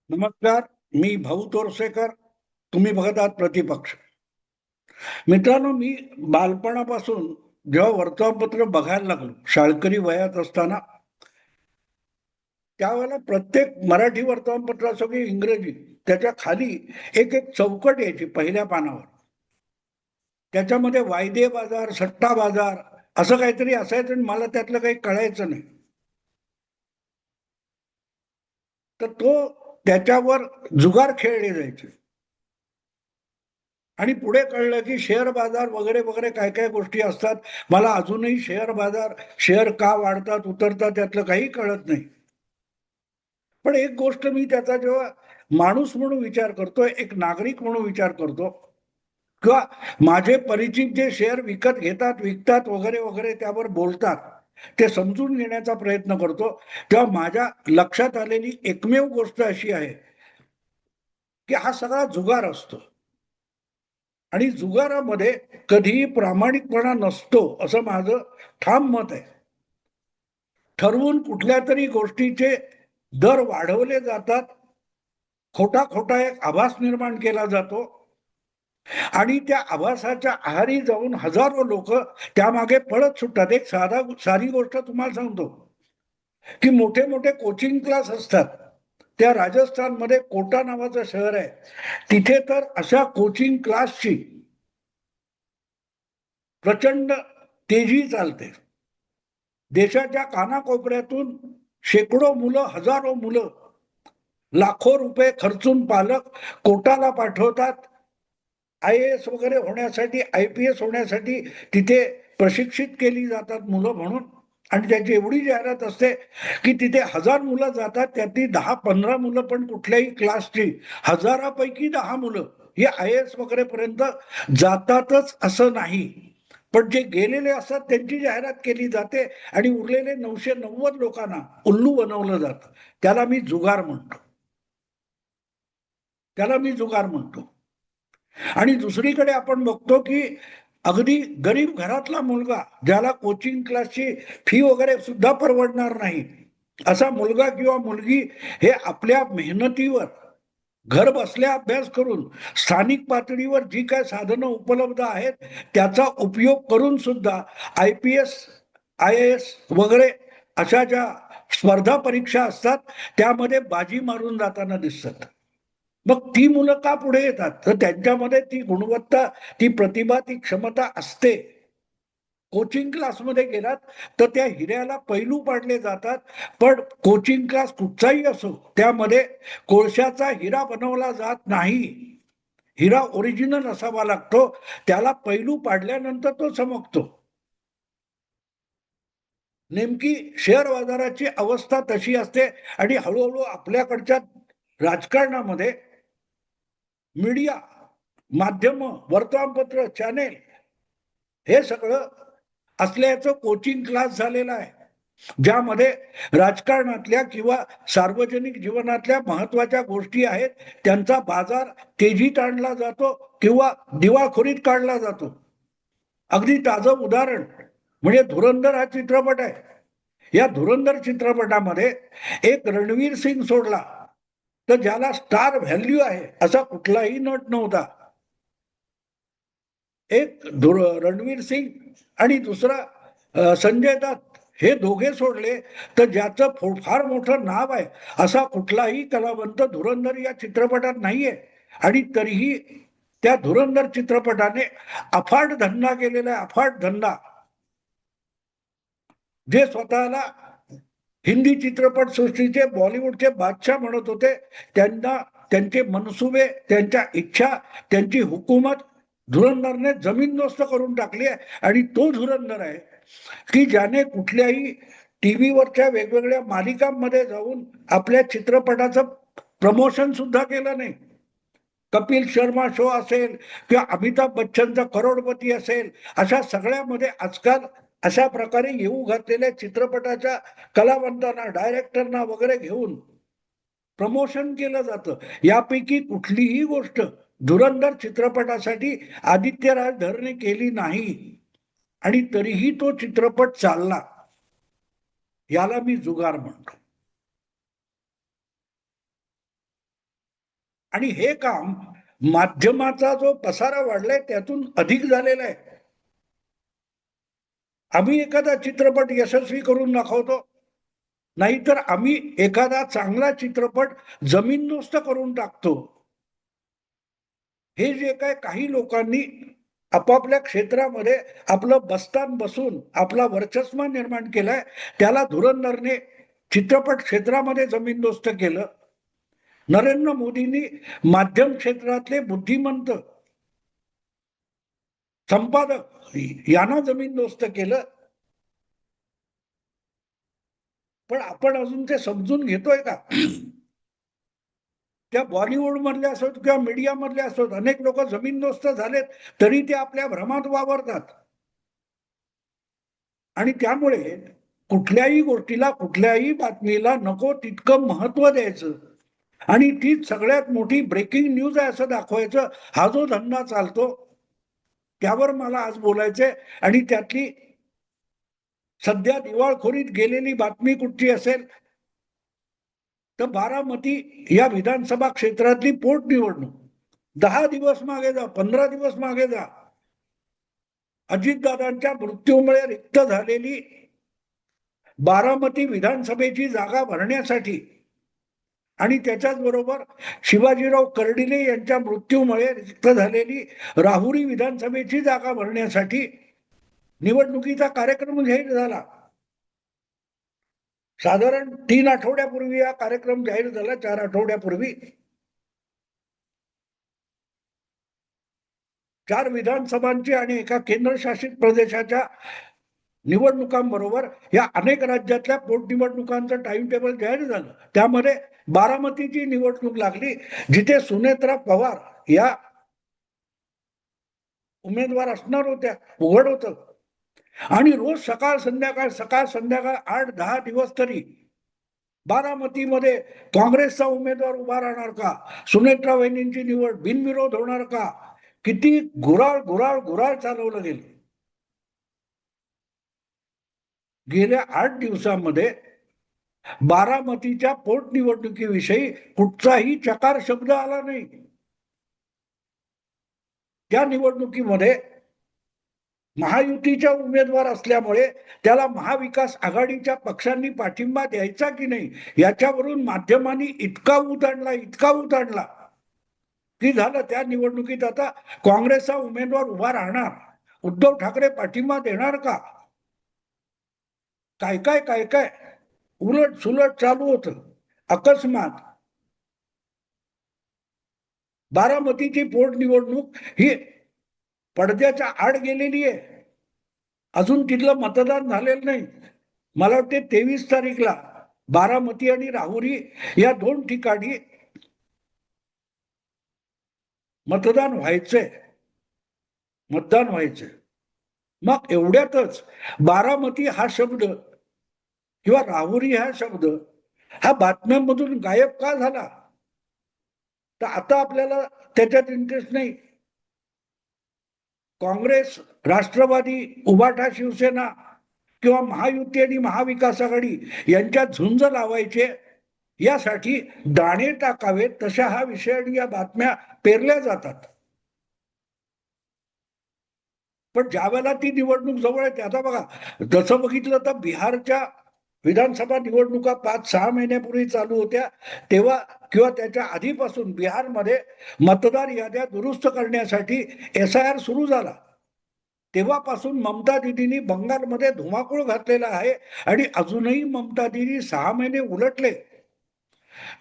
नमस्कार. मी भाऊ तोरसेकर. तुम्ही बघत आहात प्रतिपक्ष. मित्रांनो, मी बालपणापासून जेव्हा वर्तमानपत्र बघायला लागलो शाळकरी वयात असताना, त्यावेळेला प्रत्येक मराठी वर्तमानपत्र असो की इंग्रजी, त्याच्या खाली एक एक चौकट यायची पहिल्या पानावर. त्याच्यामध्ये वायदे बाजार, सट्टा बाजार असं काहीतरी असायचं आणि मला त्यातलं काही कळायचं नाही. तर त्याच्यावर जुगार खेळले जायचे. आणि पुढे कळलं की शेअर बाजार वगैरे वगैरे काय काय गोष्टी असतात. मला अजूनही शेअर बाजार, शेअर का वाढतात उतरतात त्यातलं काही कळत नाही. पण एक गोष्ट मी त्याचा जेव्हा माणूस म्हणून विचार करतो, एक नागरिक म्हणून विचार करतो, किंवा माझे परिचित जे शेअर विकत घेतात, विकतात वगैरे वगैरे त्यावर बोलतात, ते समजून घेण्याचा प्रयत्न करतो, तेव्हा माझ्या लक्षात आलेली एकमेव गोष्ट अशी आहे की हा सगळा जुगार असतो. आणि जुगारामध्ये कधीही प्रामाणिकपणा नसतो असं माझं ठाम मत आहे. ठरवून कुठल्या तरी गोष्टीचे दर वाढवले जातात, खोटा खोटा एक आभास निर्माण केला जातो आणि त्या आभासाच्या आहारी जाऊन हजारो लोक त्यामागे पळत सुटतात. एक साधी गोष्ट तुम्हाला सांगतो की मोठे मोठे कोचिंग क्लास असतात. त्या राजस्थानमध्ये कोटा नावाचं शहर आहे, तिथे तर अशा कोचिंग क्लासची प्रचंड तेजी चालते. देशाच्या कानाकोपऱ्यातून शेकडो मुलं, हजारो मुलं, लाखो रुपये खर्चून पालक कोटाला पाठवतात. IAS वगैरे होण्यासाठी, IPS होण्यासाठी तिथे प्रशिक्षित केली जातात मुलं म्हणून. आणि त्याची एवढी जाहिरात असते की तिथे 1000 मुलं जातात, त्यातली 10-15 मुलं पण कुठल्याही क्लासची, हजारापैकी 10 मुलं ही IAS वगैरे पर्यंत जातातच असं नाही. पण जे गेलेले असतात त्यांची जाहिरात केली जाते आणि उरलेले 990 लोकांना उल्लू बनवलं जातं. त्याला मी जुगार म्हणतो. त्याला मी जुगार म्हणतो. आणि दुसरीकडे आपण बघतो की अगदी गरीब घरातला मुलगा, ज्याला कोचिंग क्लासची फी वगैरे सुद्धा परवडणार नाही, असा मुलगा किंवा मुलगी हे आपल्या मेहनतीवर घर बसल्या अभ्यास करून स्थानिक पातळीवर जी काय साधनं उपलब्ध आहेत त्याचा उपयोग करून सुद्धा IPS, IAS वगैरे अशा ज्या स्पर्धा परीक्षा असतात त्यामध्ये बाजी मारून जाताना दिसतात. मग ती मुलं का पुढे येतात? तर त्यांच्यामध्ये ती गुणवत्ता, ती प्रतिभा, ती क्षमता असते. कोचिंग क्लासमध्ये गेलात तर त्या हिऱ्याला पैलू पाडले जातात. पण कोचिंग क्लास कुठचाही असो, त्यामध्ये कोळशाचा हिरा बनवला जात नाही. हिरा ओरिजिनल असावा लागतो, त्याला पैलू पाडल्यानंतर तो चमकतो. नेमकी शेअर बाजाराची अवस्था तशी असते. आणि हळूहळू आपल्याकडच्या राजकारणामध्ये मीडिया, माध्यम, वर्तमानपत्र, चॅनेल हे सगळं असल्याचं कोचिंग क्लास झालेला आहे, ज्यामध्ये राजकारणातल्या किंवा सार्वजनिक जीवनातल्या महत्वाच्या गोष्टी आहेत त्यांचा बाजार तेजीत आणला जातो किंवा दिवाळखोरीत काढला जातो. अगदी ताजं उदाहरण म्हणजे धुरंधर हा चित्रपट आहे. या धुरंधर चित्रपटामध्ये एक रणवीर सिंग सोडला तर ज्याला स्टार व्हॅल्यू आहे असा कुठलाही नट नव्हता. एक रणवीर सिंग आणि दुसरा संजय दत्त, हे दोघे सोडले तर ज्याचं फार मोठं नाव आहे असा कुठलाही कलावंत धुरंधर या चित्रपटात नाहीये. आणि तरीही त्या धुरंधर चित्रपटाने अफाट धंदा केलेला आहे, अफाट धंदा. जे स्वतःला हिंदी चित्रपट सृष्टीचे, बॉलिवूडचे बादशाह म्हणत होते, त्यांना त्यांचे मनसुबे, त्यांच्या इच्छा, त्यांची हुकूमत धुरंधरने जमीनदोस्त करून टाकली आहे. आणि तो धुरंधर आहे की ज्याने कुठल्याही टीव्हीवरच्या वेगवेगळ्या मालिकांमध्ये जाऊन आपल्या चित्रपटाचं प्रमोशन सुद्धा केलं नाही. कपिल शर्मा शो असेल किंवा अमिताभ बच्चनचा करोडपती असेल, अशा सगळ्यामध्ये आजकाल अशा प्रकारे येऊ घातलेल्या चित्रपटाच्या कलावंतांना, डायरेक्टरना वगैरे घेऊन प्रमोशन केलं जातं. यापैकी कुठलीही गोष्ट धुरंधर चित्रपटासाठी आदित्य राज धरने केली नाही. आणि तरीही तो चित्रपट चालला. याला मी जुगार म्हणतो. आणि हे काम माध्यमाचा जो पसारा वाढलाय त्यातून अधिक झालेला आहे. आम्ही एखादा चित्रपट यशस्वी करून दाखवतो, नाहीतर आम्ही एखादा चांगला चित्रपट जमीनदोस्त करून टाकतो. हे जे काय काही लोकांनी आपापल्या क्षेत्रामध्ये आपलं बस्तान बसून आपला वर्चस्व निर्माण केलाय, त्याला धुरंधरने चित्रपट क्षेत्रामध्ये जमीनदोस्त केलं. नरेंद्र मोदींनी माध्यम क्षेत्रातले बुद्धिमंत संपादक यांना जमीनदोस्त केलं. पण आपण अजून ते समजून घेतोय का? त्या बॉलिवूड मधले असोत किंवा मीडिया मधले असोत, अनेक लोक जमीनदोस्त झालेत तरी ते आपल्या भ्रमात वावरतात. आणि त्यामुळे कुठल्याही गोष्टीला, कुठल्याही बातमीला नको तितकं महत्व द्यायचं आणि तीच सगळ्यात मोठी ब्रेकिंग न्यूज आहे असं दाखवायचं, हा जो धंदा चालतो त्यावर मला आज बोलायचंय. आणि त्यातली सध्या दिवाळखोरीत गेलेली बातमी कुठची असेल तर बारामती या विधानसभा क्षेत्रातली पोटनिवडणूक. 10 दिवस मागे जा, 15 दिवस मागे जा, अजितदादांच्या मृत्यूमुळे रिक्त झालेली बारामती विधानसभेची जागा भरण्यासाठी आणि त्याच्याच बरोबर शिवाजीराव कर्डिले यांच्या मृत्यूमुळे रिक्त झालेली राहुरी विधानसभेची जागा भरण्यासाठी निवडणुकीचा कार्यक्रम जाहीर झाला. साधारण 3 आठवड्यापूर्वी हा कार्यक्रम जाहीर झाला, 4 आठवड्यापूर्वी. 4 विधानसभांची आणि एका केंद्रशासित प्रदेशाच्या निवडणुकांबरोबर या अनेक राज्यातल्या पोटनिवडणुकांचं टाइम टेबल जाहीर झालं. त्यामध्ये बारामतीची निवडणूक लागली, जिथे सुनेत्रा पवार या उमेदवार असणार होत्या, उघड होतं. आणि रोज सकाळ संध्याकाळ 8-10 दिवस तरी बारामतीमध्ये काँग्रेसचा उमेदवार उभा राहणार का, सुनेत्रा वहिनींची निवड बिनविरोध होणार का, किती गुराळ चालवलं गेलं. गेल्या 8 दिवसांमध्ये बारामतीच्या पोटनिवडणुकीविषयी कुठचाही चकार शब्द आला नाही. त्या निवडणुकीमध्ये महायुतीचा उमेदवार असल्यामुळे त्याला महाविकास आघाडीच्या पक्षांनी पाठिंबा द्यायचा की नाही याच्यावरून माध्यमांनी इतका उताडला की झालं त्या निवडणुकीत आता काँग्रेसचा उमेदवार उभा राहणार, उद्धव ठाकरे पाठिंबा देणार का, काय उलट सुलट चालू होतं. अकस्मात बारामतीची पोटनिवडणूक ही पडद्याच्या आड गेलेली आहे. अजून तिथलं मतदान झालेलं नाही. मला वाटते 23 तारीखला बारामती आणि राहुरी या 2 ठिकाणी मतदान व्हायचंय. मग एवढ्यातच बारामती हा शब्द किंवा राहुरी हा शब्द हा बातम्यांमधून गायब का झाला, तर आता आपल्याला त्याच्यात इंटरेस्ट नाही. काँग्रेस, राष्ट्रवादी, उभाटा शिवसेना किंवा महायुती आणि महाविकास आघाडी यांच्यात झुंज लावायचे यासाठी दाणे टाकावेत तशा हा विषय आणि या बातम्या पेरल्या जातात. पण ज्या वेळेला ती निवडणूक जवळ आहे, आता बघा, जसं बघितलं तर बिहारच्या विधानसभा निवडणुका 5-6 महिन्यापूर्वी चालू होत्या, तेव्हा किंवा त्याच्या आधीपासून बिहारमध्ये मतदार याद्या दुरुस्त करण्यासाठी SIR सुरू झाला. तेव्हापासून ममता दिदींनी बंगालमध्ये धुमाकूळ घातलेला आहे. आणि अजूनही ममता दिदी 6 महिने उलटले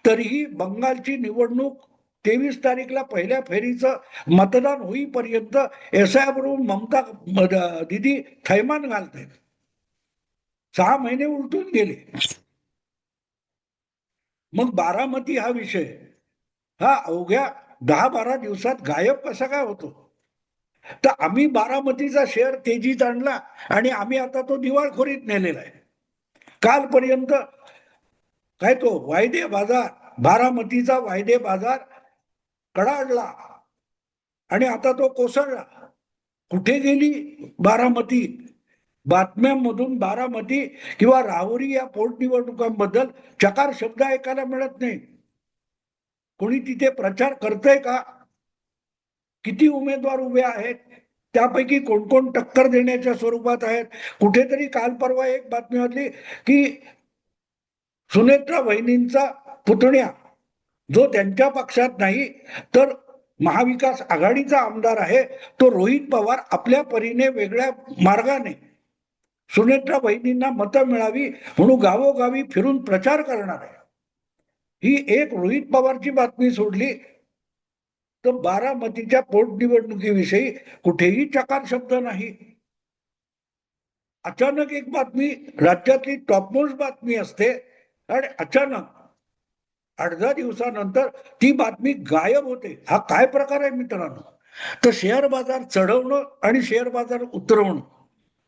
तरीही बंगालची निवडणूक 23 तारीखला पहिल्या फेरीचं मतदान होईपर्यंत SIR बरोबर ममता दिदी थैमान घालते. 6 महिने उलटून गेले. मग बारामती हा विषय हा अवघ्या 10-12 दिवसात गायब कसा काय होतो. तर आम्ही बारामतीचा शेअर तेजीत आणला आणि आम्ही आता तो दिवाळखोरीत नेलेला आहे. कालपर्यंत काय तो वायदे बाजार, बारामतीचा वायदे बाजार कडाडला आणि आता तो कोसळला. कुठे गेली बारामती? बातम्यांमधून बारामती किंवा राहुरी या पोटनिवडणुकांबद्दल चकार शब्द ऐकायला मिळत नाही. कोणी तिथे प्रचार करतंय का? किती उमेदवार उभे आहेत? त्यापैकी कोण कोण टक्कर देण्याच्या स्वरूपात आहेत? कुठेतरी काल परवा एक बातमी वाचली की सुनेत्रा वहिनींचा पुतण्या जो त्यांच्या पक्षात नाही तर महाविकास आघाडीचा आमदार आहे, तो रोहित पवार आपल्या परीने वेगळ्या मार्गाने सुनेत्रा वहिनींना मतं मिळावी म्हणून गावोगावी फिरून प्रचार करणार आहे. ही एक रोहित पवारची बातमी सोडली तर बारामतीच्या पोटनिवडणुकीविषयी कुठेही चकार शब्द नाही. अचानक एक बातमी, राज्यातली टॉपमोस्ट बातमी असते आणि अचानक 8-10 दिवसानंतर ती बातमी गायब होते. हा काय प्रकार आहे मित्रांनो? तर शेअर बाजार चढवणं आणि शेअर बाजार उतरवणं.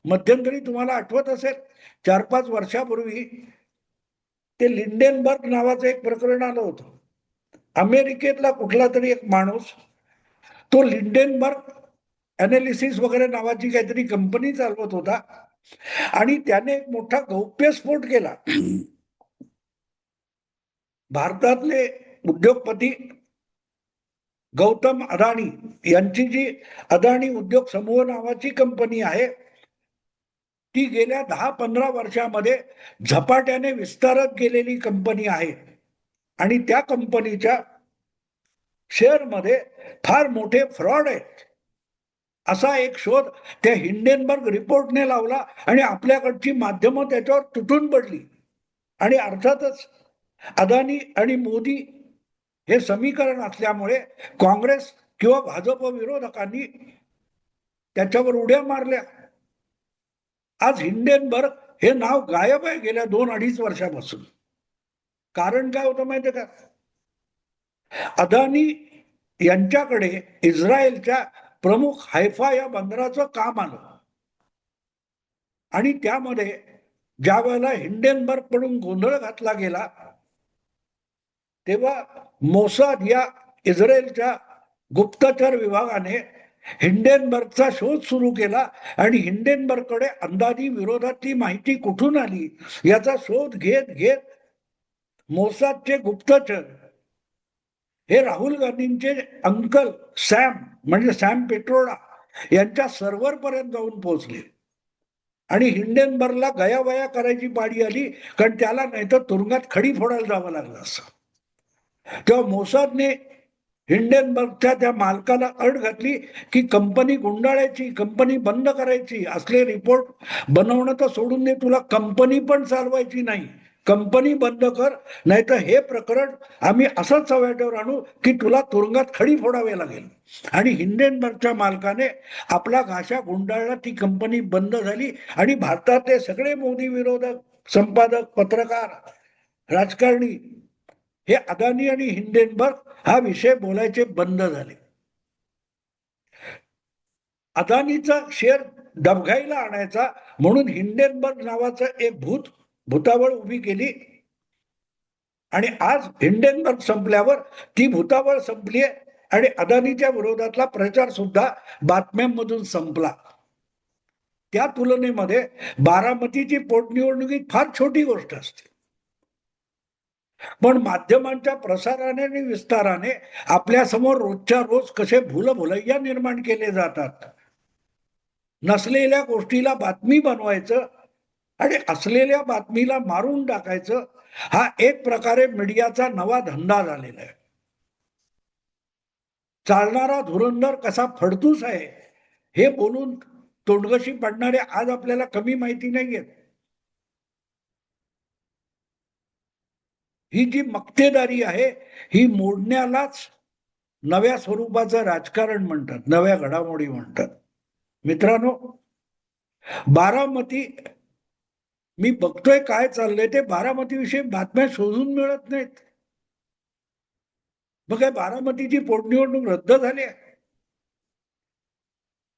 मध्यंतरी तुम्हाला आठवत असेल 4-5 वर्षापूर्वी ते लिंडेनबर्ग नावाचं एक प्रकरण आलं होतं. अमेरिकेतला कुठला तरी एक माणूस तो लिंडेनबर्ग अनालिसिस वगैरे नावाची काहीतरी कंपनी चालवत होता आणि त्याने एक मोठा गौप्यस्फोट केला. भारतातले उद्योगपती गौतम अदानी यांची जी अदानी उद्योग समूह नावाची कंपनी आहे ती गेल्या 10-15 वर्षामध्ये झपाट्याने विस्तारत गेलेली कंपनी आहे आणि त्या कंपनीच्या शेअरमध्ये फार मोठे फ्रॉड आहेत असा एक शोध त्या हिंडेनबर्ग रिपोर्टने लावला आणि आपल्याकडची माध्यमं त्याच्यावर तुटून पडली. आणि अर्थातच अदानी आणि मोदी हे समीकरण असल्यामुळे काँग्रेस किंवा भाजप विरोधकांनी त्याच्यावर उड्या मारल्या. आज हिंडेनबर्ग हे नाव गायब आहे गेल्या 2-2.5 वर्षापासून. कारण काय होतं माहितीये का? अदानी यांच्याकडे इस्रायलच्या प्रमुख हैफा या बंदराचं काम आलं आणि त्यामध्ये ज्या वेळेला हिंडेनबर्ग कडून गोंधळ घातला गेला तेव्हा मोसाद या इस्रायलच्या गुप्तचर विभागाने हिंडेनबर्गचा शोध सुरू केला आणि हिंडेनबर्गकडे अंदाजी विरोधातली माहिती कुठून आली याचा शोध घेत घेत मोसादचे गुप्तचर हे राहुल गांधींचे अंकल सॅम म्हणजे सॅम पेट्रोडा यांच्या सर्व्हर पर्यंत जाऊन पोहोचले आणि हिंडेनबर्गला गयावया करायची पाळी आली कारण त्याला नाहीतर तुरुंगात खडी फोडायला जावं लागलं असं. तेव्हा मोसादने हिंडेनबर्गच्या त्या मालकाला अट घातली की कंपनी गुंडाळायची, कंपनी बंद करायची, असले रिपोर्ट बनवणं तर सोडून दे, तुला कंपनी पण चालवायची नाही, कंपनी बंद कर, नाहीतर हे प्रकरण आम्ही असंच चव्हाट्यावर आणू की तुला तुरुंगात खडी फोडावी लागेल. आणि हिंडेनबर्गच्या मालकाने आपला घाशा गुंडाळला, ती कंपनी बंद झाली आणि भारतातले सगळे मोदी विरोधक, संपादक, पत्रकार, राजकारणी हे अदानी आणि हिंडेनबर्ग हा विषय बोलायचे बंद झाले. अदानीचा शेअर डबघाईला आणायचा म्हणून हिंडेनबर्ग नावाचं एक भूतावळ उभी केली आणि आज हिंडेनबर्ग संपल्यावर ती भूतावळ संपली आणि अदानीच्या विरोधातला प्रचार सुद्धा बातम्यांमधून संपला. त्या तुलनेमध्ये बारामतीची पोटनिवडणुकी फार छोटी गोष्ट असते, पण माध्यमांच्या प्रसाराने आणि विस्ताराने आपल्या समोर रोजच्या रोज कसे भूलभुलैया निर्माण केले जातात. नसलेल्या गोष्टीला बातमी बनवायचं आणि असलेल्या बातमीला मारून टाकायचं हा एक प्रकारे मीडियाचा नवा धंदा झालेला आहे. चालणारा धुरंधर कसा फडतूस आहे हे बोलून तोंडगशी पडणारे आज आपल्याला कमी माहिती नाहीये. ही जी मक्तेदारी आहे ही मोडण्यालाच नव्या स्वरूपाचं राजकारण म्हणतात, नव्या घडामोडी म्हणतात. मित्रांनो, बारामती मी बघतोय काय चाललंय ते, बारामती विषयी बातम्या शोधून मिळत नाहीत. मग काय बारामतीची पोटनिवडणूक रद्द झाली आहे?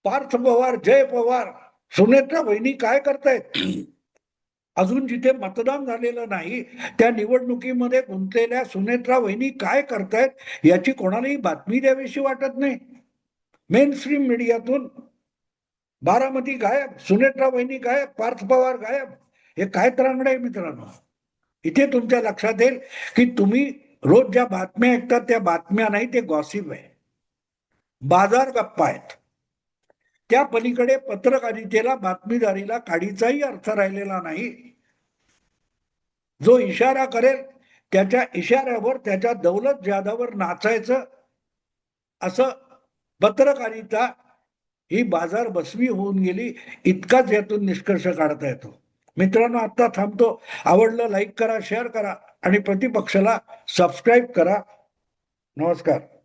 पार्थ पवार, जय पवार, सुनेत्रा वहिनी काय करतायत? अजून जिथे मतदान झालेलं नाही त्या निवडणुकीमध्ये गुंतलेल्या सुनेत्रा वहिनी काय करतायत याची कोणालाही बातमी द्यावीशी वाटत नाही. मेन स्ट्रीम मीडियातून बारामती गायब, सुनेत्रा वहिनी गायब, पार्थ पवार गायब. हे काय त्रांगड आहे मित्रांनो? इथे तुमच्या लक्षात येईल की तुम्ही रोज ज्या बातम्या ऐकतात त्या बातम्या नाही, ते गॉसिप आहे, बाजार गप्पा आहेत. त्या पलीकडे पत्रकारितेला, बातमीदारीला काडीचाही अर्थ राहिलेला नाही. जो इशारा करेल त्याच्या इशाऱ्यावर, त्याच्या दौलत जादावर नाचायचं, असं पत्रकारिता ही बाजार बसवी होऊन गेली. इतकाच यातून निष्कर्ष काढता येतो. मित्रांनो, आता थांबतो. आवडलं लाईक करा, शेअर करा आणि प्रतिपक्षाला सबस्क्राईब करा. नमस्कार.